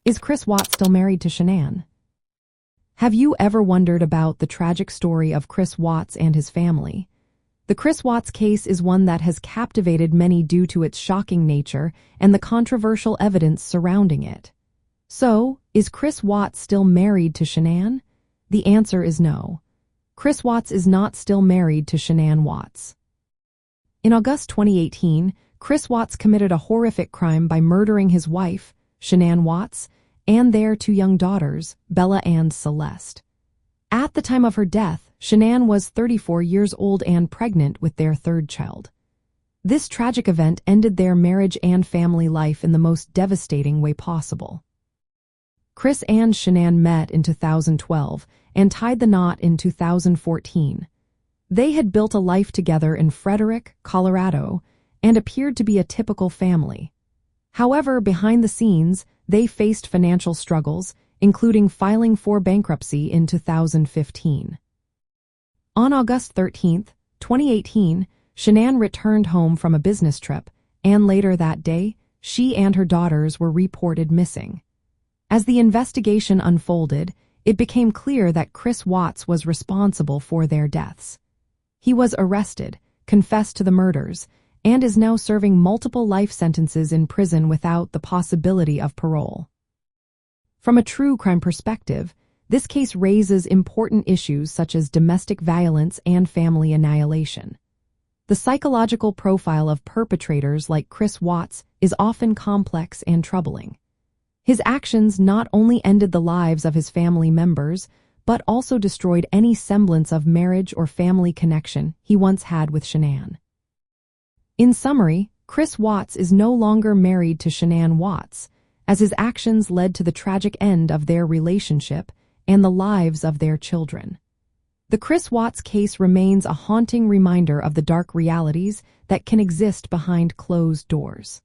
Is Chris Watts still married to Shanann? Have you ever wondered about the tragic story of Chris Watts and his family? The Chris Watts case is one that has captivated many due to its shocking nature and the controversial evidence surrounding it. So, is Chris Watts still married to Shanann? The answer is no. Chris Watts is not still married to Shanann Watts. In August 2018, Chris Watts committed a horrific crime by murdering his wife, Shanann Watts, and their two young daughters, Bella and Celeste. At the time of her death, Shanann was 34 years old and pregnant with their third child. This tragic event ended their marriage and family life in the most devastating way possible. Chris and Shanann met in 2012 and tied the knot in 2014. They had built a life together in Frederick, Colorado, and appeared to be a typical family. However, behind the scenes, they faced financial struggles, including filing for bankruptcy in 2015. On August 13, 2018, Shanann returned home from a business trip, and later that day, she and her daughters were reported missing. As the investigation unfolded, it became clear that Chris Watts was responsible for their deaths. He was arrested, confessed to the murders, and is now serving multiple life sentences in prison without the possibility of parole. From a true crime perspective, this case raises important issues such as domestic violence and family annihilation. The psychological profile of perpetrators like Chris Watts is often complex and troubling. His actions not only ended the lives of his family members, but also destroyed any semblance of marriage or family connection he once had with Shanann. In summary, Chris Watts is no longer married to Shanann Watts, as his actions led to the tragic end of their relationship and the lives of their children. The Chris Watts case remains a haunting reminder of the dark realities that can exist behind closed doors.